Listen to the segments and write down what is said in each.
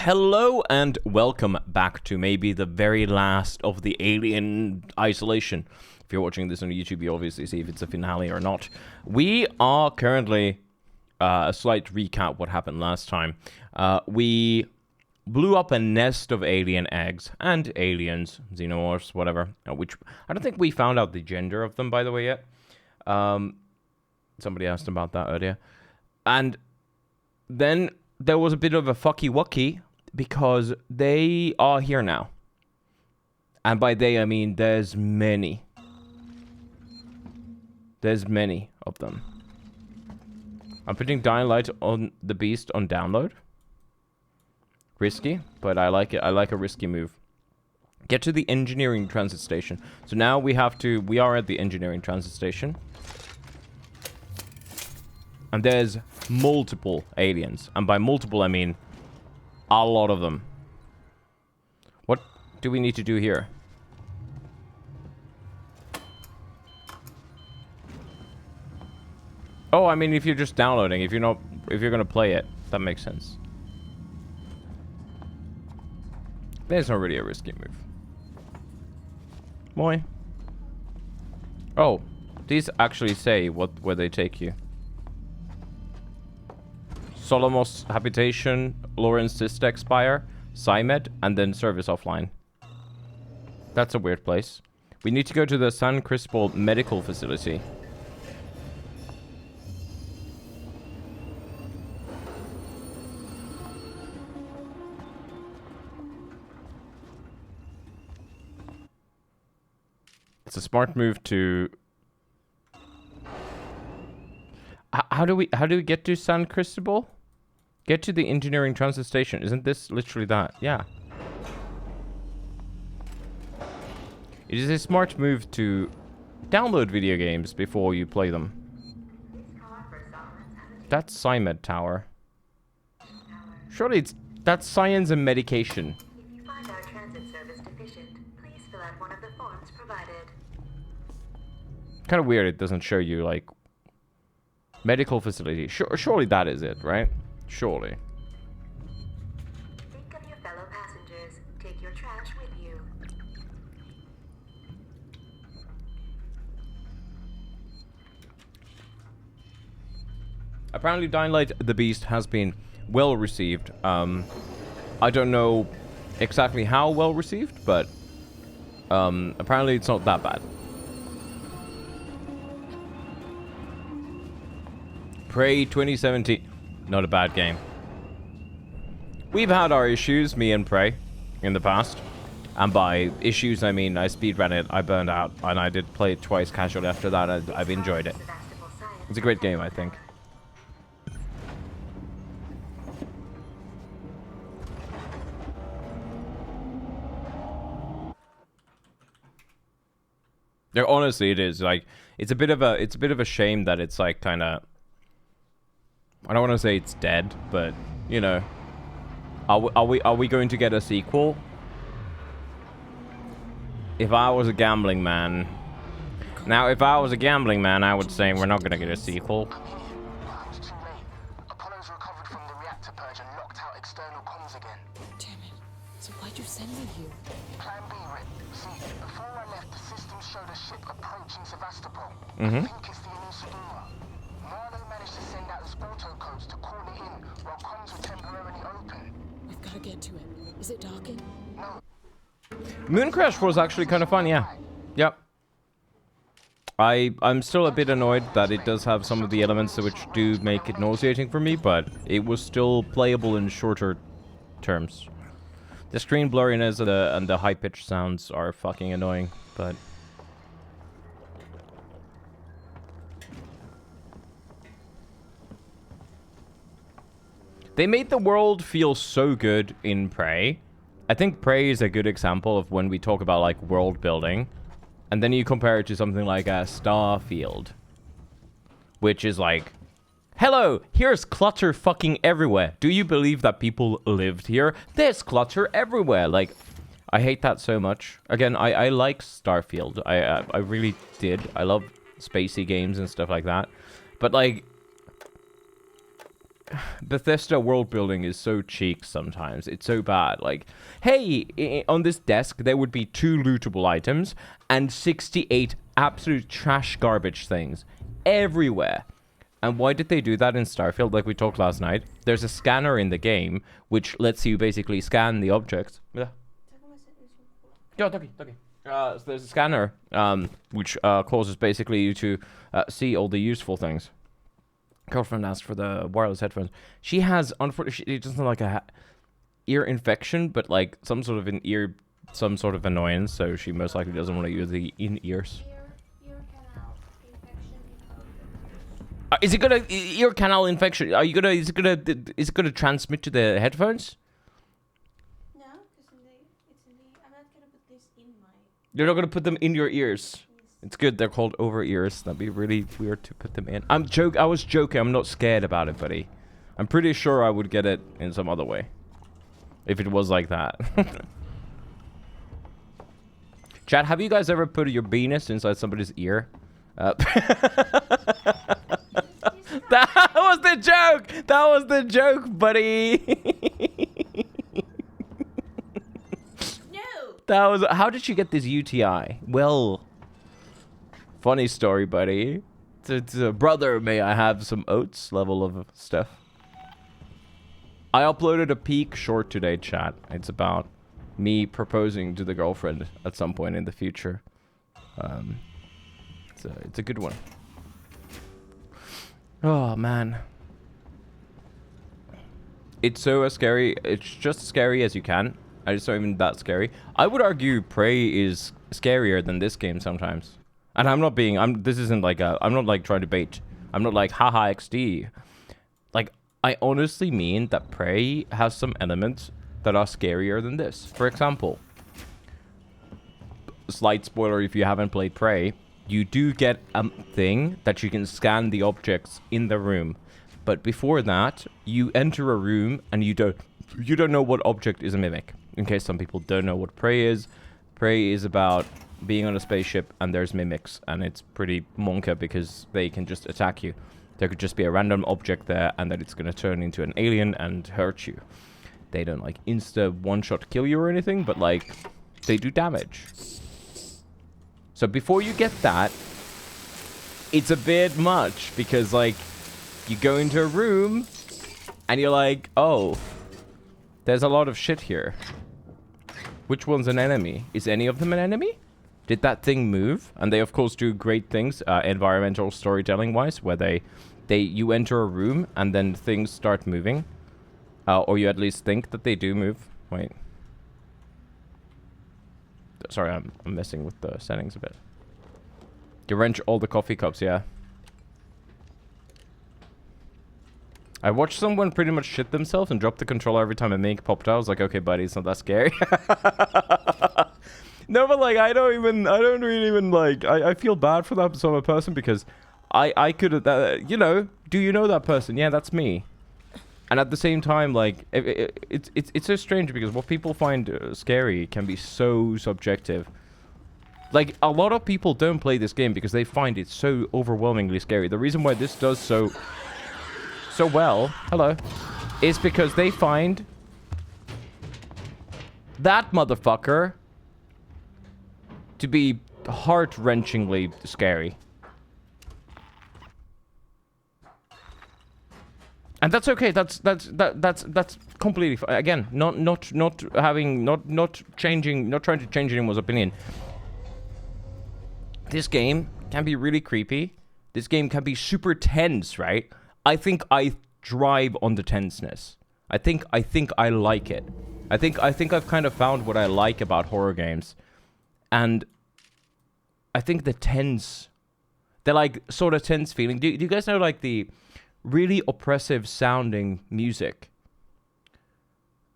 Hello and welcome back to maybe the very last of the Alien Isolation. If you're watching this on YouTube, you obviously see if it's a finale or not. We are currently, a slight recap what happened last time. We blew up a nest of alien eggs and aliens, xenomorphs, whatever, which I don't think we found out the gender of them, by the way, yet. Somebody asked about that earlier. And then there was a bit of a fucky-wucky because they are here now. And by they, I mean there's many. There's many of them. I'm putting Dying Light on the Beast on download. Risky, but I like it. I like a risky move. Get to the engineering transit station. So now we are at the engineering transit station. And there's multiple aliens. And by multiple, I mean a lot of them. What do we need to do here? Oh, I mean, if you're just downloading, if you're going to play it, that makes sense. There's not really a risky move. Boy. Oh, these actually say where they take you. Solomos Habitation, Lawrence Systech Spire, Symed, and then Service Offline. That's a weird place. We need to go to the San Cristobal Medical Facility. It's a smart move to... How do we get to San Cristobal? Get to the engineering transit station. Isn't this literally that? Yeah. It is a smart move to download video games before you play them. That's Symed Tower. Surely that's science and medication. If you find our transit service deficient, please fill out one of the forms provided. Kind of weird it doesn't show you, like, medical facility. Surely that is it, right? Surely. Think of your fellow passengers. Take your trash with you. Apparently Dying Light the Beast has been well received. I don't know exactly how well received, but apparently it's not that bad. Prey 2017. Not a bad game. We've had our issues, me and Prey, in the past. And by issues, I mean I speedran it, I burned out, and I did play it twice casually after that. I've enjoyed it. It's a great game, I think. Yeah, honestly, it is. Like, it's a bit of a shame that it's like kind of... I don't want to say it's dead, but you know, are we going to get a sequel? If I was a gambling man, I would say we're not gonna get a sequel. Apollo's recovered from the reactor purge and locked out external comms again. Damn it. So why'd you send me here? Plan B, Rick. See, before I left, the system showed a ship approaching Sevastopol. Mm-hmm. I think it's the Inusadora. Marlowe managed to send out his auto codes to call it in while comms were temporarily open. We've got to get to it. Is it docking? No. Moon Crash was actually kind of fun, yeah. Yep. I'm still a bit annoyed that it does have some of the elements which do make it nauseating for me, but it was still playable in shorter terms. The screen blurriness and the high-pitched sounds are fucking annoying, but... They made the world feel so good in Prey. I think Prey is a good example of when we talk about, like, world building. And then you compare it to something like Starfield. Which is like, hello, here's clutter fucking everywhere. Do you believe that people lived here? There's clutter everywhere. Like, I hate that so much. Again, I like Starfield. I really did. I love spacey games and stuff like that. But, like... Bethesda world building is so cheek sometimes. It's so bad. Like, hey, on this desk there would be 2 lootable items and 68 absolute trash garbage things everywhere. And why did they do that in Starfield, like we talked last night? There's a scanner in the game which lets you basically scan the objects. Yeah. So there's a scanner which causes basically you to see all the useful things. Girlfriend asked for the wireless headphones. She has, unfortunately, it doesn't like a ear infection, but like some sort of annoyance. So she most likely doesn't want to use the in-ears. Is it gonna ear canal infection? Are you gonna? Is it gonna transmit to the headphones? No, because I'm not gonna put this in my. You're not gonna put them in your ears. It's good. They're called over ears. That'd be really weird to put them in. I was joking. I'm not scared about it, buddy. I'm pretty sure I would get it in some other way, if it was like that. Chat, have you guys ever put your penis inside somebody's ear? That was the joke! That was the joke, buddy! No! That was... How did you get this UTI? Well... Funny story, buddy. It's a brother, may I have some oats level of stuff. I uploaded a peak short today, chat. It's about me proposing to the girlfriend at some point in the future. It's a good one. Oh, man. It's so scary. It's just as scary as you can. It's not even that scary. I would argue Prey is scarier than this game sometimes. And I'm not being... This isn't like a... I'm not like trying to bait. I'm not like, haha, XD. Like, I honestly mean that Prey has some elements that are scarier than this. For example, slight spoiler if you haven't played Prey, you do get a thing that you can scan the objects in the room. But before that, you enter a room and you don't know what object is a mimic. In case some people don't know what Prey is about being on a spaceship and there's mimics, and it's pretty monka because they can just attack you. There could just be a random object there and then it's going to turn into an alien and hurt you. They don't like insta one-shot kill you or anything, but like they do damage. So before you get that, it's a bit much because like you go into a room and you're like, oh, there's a lot of shit here. Which one's an enemy? Is any of them an enemy? Did that thing move? And they of course do great things environmental storytelling wise, where you enter a room and then things start moving. Or you at least think that they do move. Wait. Sorry, I'm messing with the settings a bit. You wrench all the coffee cups, yeah. I watched someone pretty much shit themselves and drop the controller every time a mink popped out. I was like, okay, buddy, it's not that scary. No, but like, I don't really even like, I feel bad for that sort of person because I could have, you know, do you know that person? Yeah, that's me. And at the same time, like, it's so strange because what people find scary can be so subjective. Like, a lot of people don't play this game because they find it so overwhelmingly scary. The reason why this does so well, hello, is because they find that motherfucker to be heart-wrenchingly scary. And that's okay. That's completely fine. Again, not trying to change anyone's opinion. This game can be really creepy. This game can be super tense, right? I think I drive on the tenseness. I think I like it. I think I've kind of found what I like about horror games. And I think the like sort of tense feeling. Do you guys know like the really oppressive sounding music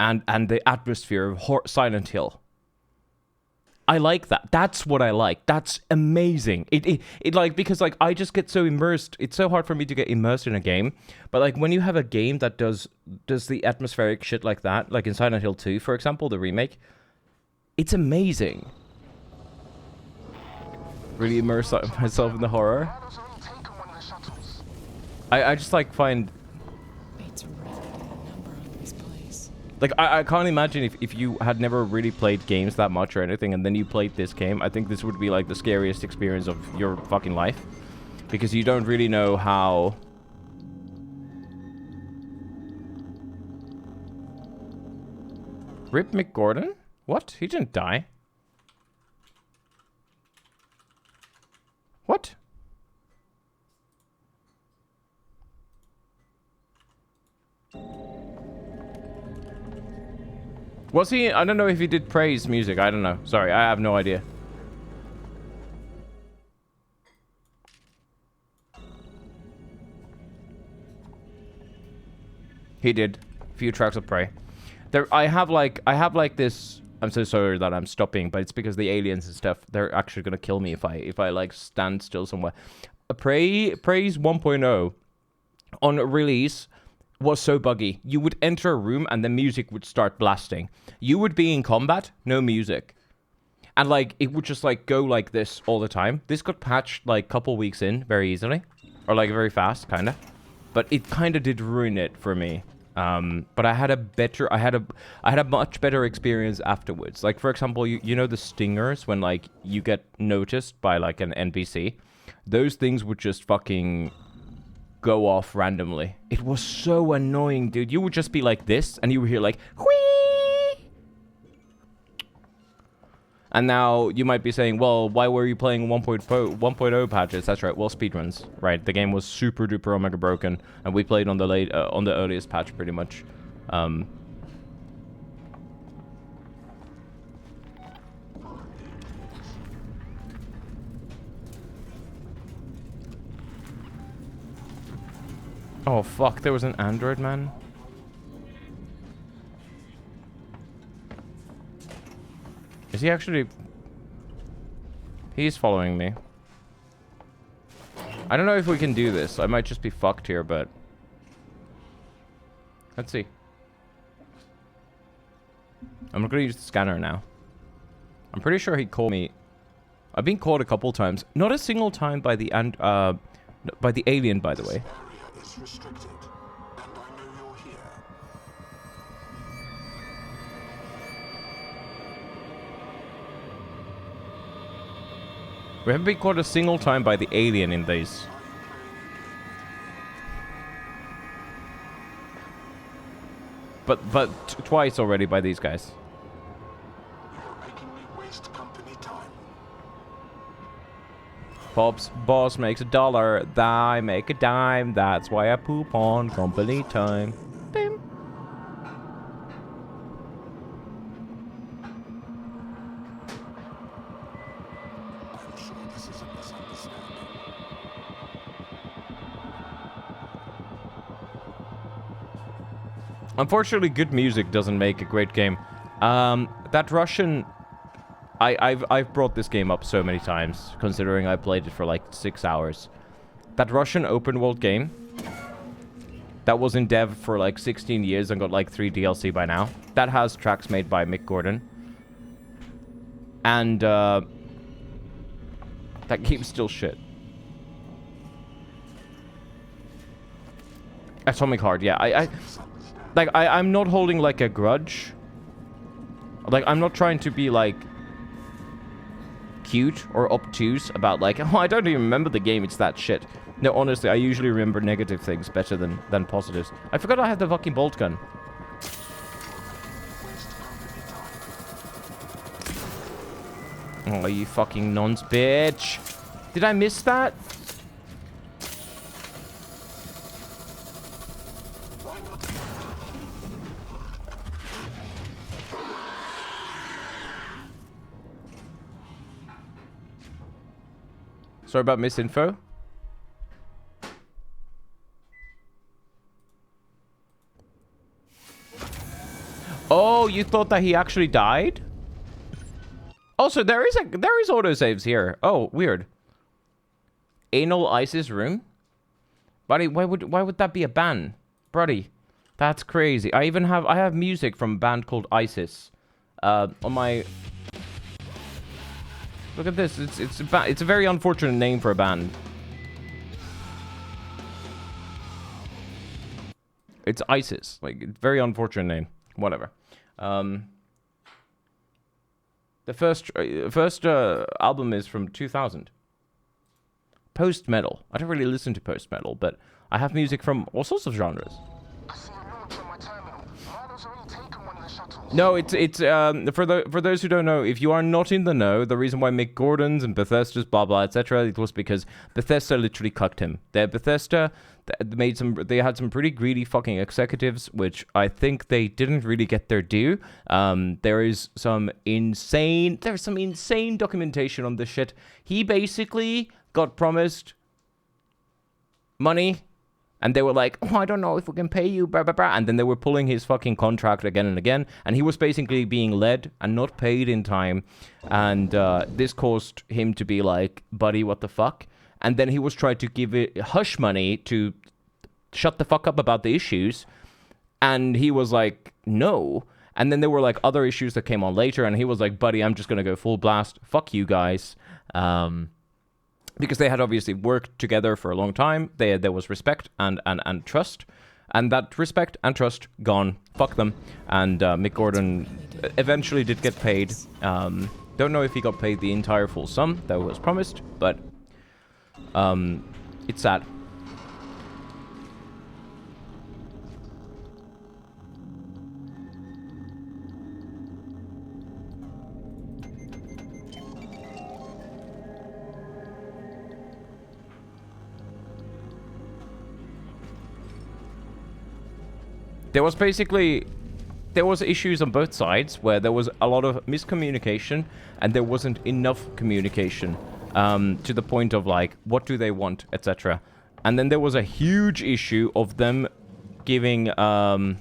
and the atmosphere of Silent Hill? I like that. That's what I like. That's amazing. It like, because like I just get so immersed. It's so hard for me to get immersed in a game. But like when you have a game that does the atmospheric shit like that, like in Silent Hill 2, for example, the remake, it's amazing. Really immerse myself in the horror. I just like find... It's Like, I can't imagine if you had never really played games that much or anything, and then you played this game. I think this would be, like, the scariest experience of your fucking life. Because you don't really know how... Rip Mick Gordon? What? He didn't die. What? Was he? I don't know if he did praise music. I don't know. Sorry, I have no idea. He did. A few tracks of Prey. There, I have like this. I'm so sorry that I'm stopping, but it's because the aliens and stuff. They're actually gonna kill me if I like stand still somewhere. Prey's 1.0 on release was so buggy. You would enter a room and the music would start blasting. You would be in combat, no music. And like it would just like go like this all the time. This got patched like a couple weeks in very easily. Or like very fast, kinda. But it kinda did ruin it for me. But I had a much better experience afterwards. Like for example, you know the stingers when like you get noticed by like an NPC? Those things would just fucking go off randomly. It was so annoying, dude. You would just be like this, and you would hear like, whee! And now you might be saying, well, why were you playing 1.0 patches? That's right, well, speedruns, right? The game was super duper omega broken, and we played on the on the earliest patch pretty much. Oh fuck, there was an android man. Is he actually... He's following me. I don't know if we can do this. I might just be fucked here, but... Let's see. I'm not gonna use the scanner now. I'm pretty sure he called me... I've been called a couple times. Not a single time by the alien, by the way. Restricted, and I know you're here. We haven't been caught a single time by the alien in these. But twice already by these guys. You're making me waste company time. Pop's boss makes $1, I make a dime. That's why I poop on company time. Bim. I'm sure this is a misunderstanding. Unfortunately, good music doesn't make a great game. That Russian... I've brought this game up so many times, considering I played it for like 6 hours. That Russian open world game that was in dev for like 16 years and got like 3 DLC by now. That has tracks made by Mick Gordon. And that game's still shit. Atomic Heart, yeah. I'm not holding like a grudge. Like, I'm not trying to be like cute or obtuse about like, oh, I don't even remember the game, it's that shit. No, honestly, I usually remember negative things better than positives. I forgot I had the fucking bolt gun. Oh, you fucking nonce bitch. Did I miss that? Sorry about misinfo. Oh, you thought that he actually died? Also, there is autosaves here. Oh, weird. Anal ISIS room? Buddy, why would that be a ban? Buddy, that's crazy. I have music from a band called ISIS. On my... Look at this. It's a very unfortunate name for a band. It's ISIS. Like, it's a very unfortunate name. whatever. The first album is from 2000. Post-metal. I don't really listen to post-metal, but I have music from all sorts of genres. I see a launch on my terminal. Marlo's already taken one of the shuttles. No, it's for those who don't know, if you are not in the know, the reason why Mick Gordon's and Bethesda's blah blah etc. it was because Bethesda literally cucked him. Bethesda they had some pretty greedy fucking executives, which I think they didn't really get their due. There's some insane documentation on this shit. He basically got promised money, and they were like, oh, I don't know if we can pay you, blah, blah, blah. And then they were pulling his fucking contract again and again. And he was basically being led and not paid in time. And this caused him to be like, buddy, what the fuck? And then he was trying to give it hush money to shut the fuck up about the issues. And he was like, no. And then there were like other issues that came on later. And he was like, buddy, I'm just going to go full blast. Fuck you guys. Because they had obviously worked together for a long time. There was respect and trust. And that respect and trust gone. Fuck them. And Mick Gordon eventually did get paid. Don't know if he got paid the entire full sum that was promised, but it's sad. There was issues on both sides where there was a lot of miscommunication and there wasn't enough communication to the point of like, what do they want, etc. And then there was a huge issue of them giving... I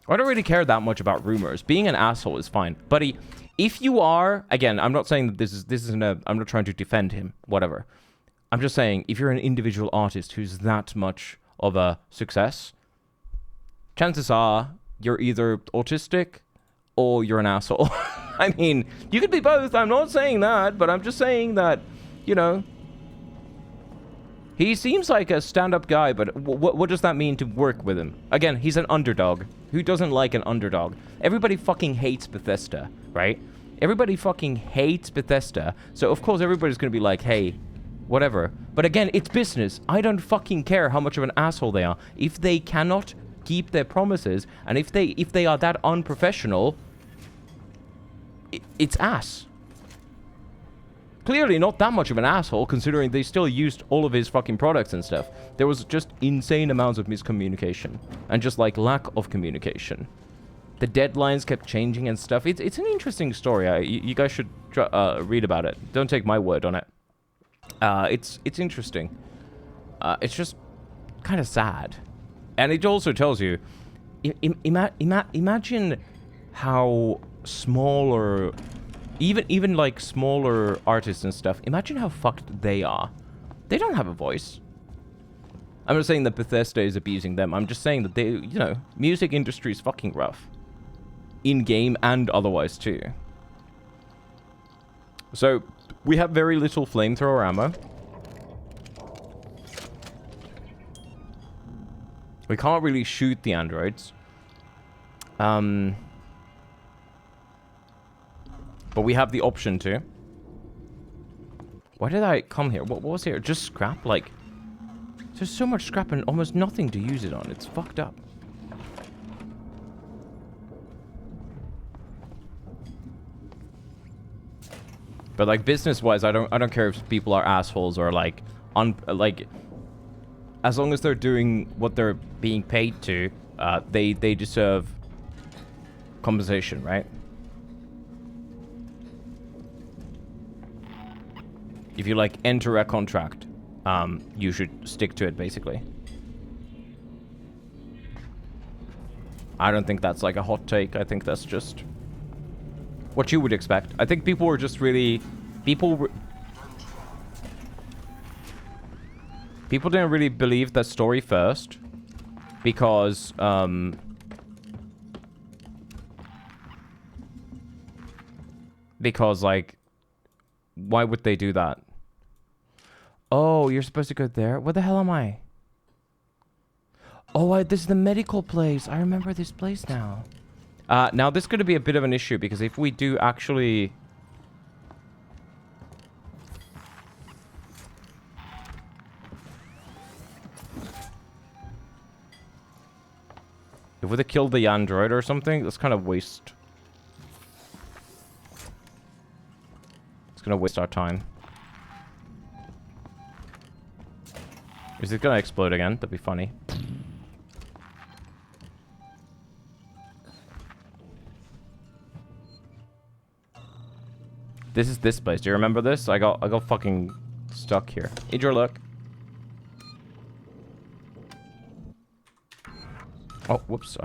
don't really care that much about rumors. Being an asshole is fine. Buddy, if you are... Again, I'm not saying that this isn't a... I'm not trying to defend him, whatever. I'm just saying, if you're an individual artist who's that much of a success, chances are you're either autistic or you're an asshole. I mean, you could be both. I'm not saying that, but I'm just saying that, you know, he seems like a stand-up guy, but what does that mean to work with him? Again, he's an underdog. Who doesn't like an underdog? Everybody fucking hates Bethesda, right? Everybody fucking hates Bethesda, so of course everybody's gonna be like, hey, whatever. But again, it's business. I don't fucking care how much of an asshole they are. If they cannot keep their promises, and if they are that unprofessional, it's ass. Clearly not that much of an asshole, considering they still used all of his fucking products and stuff. There was just insane amounts of miscommunication, and just like lack of communication. The deadlines kept changing and stuff. It's an interesting story. You guys should read about it. Don't take my word on it. It's interesting. It's just kind of sad. And it also tells you, imagine how smaller, even like smaller artists and stuff, imagine how fucked they are. They don't have a voice. I'm not saying that Bethesda is abusing them. I'm just saying that they, you know, music industry is fucking rough. In-game and otherwise too. So, we have very little flamethrower ammo. We can't really shoot the androids. But we have the option to. Why did I come here? What was here? Just scrap? Like, there's so much scrap and almost nothing to use it on. It's fucked up. But like business-wise, I don't care if people are assholes or like as long as they're doing what they're being paid to, they deserve compensation, right? If you like enter a contract, you should stick to it basically. I don't think that's like a hot take. I think that's just what you would expect. I think people were just really... People didn't really believe that story first. Because, like... Why would they do that? Oh, you're supposed to go there? Where the hell am I? Oh, this is the medical place. I remember this place now. Now this is going to be a bit of an issue because if we do actually... If we'd have killed the android or something, that's kind of waste. It's going to waste our time. Is it going to explode again? That'd be funny. This is this place. Do you remember this? I got fucking stuck here. Need your look. Oh, whoops.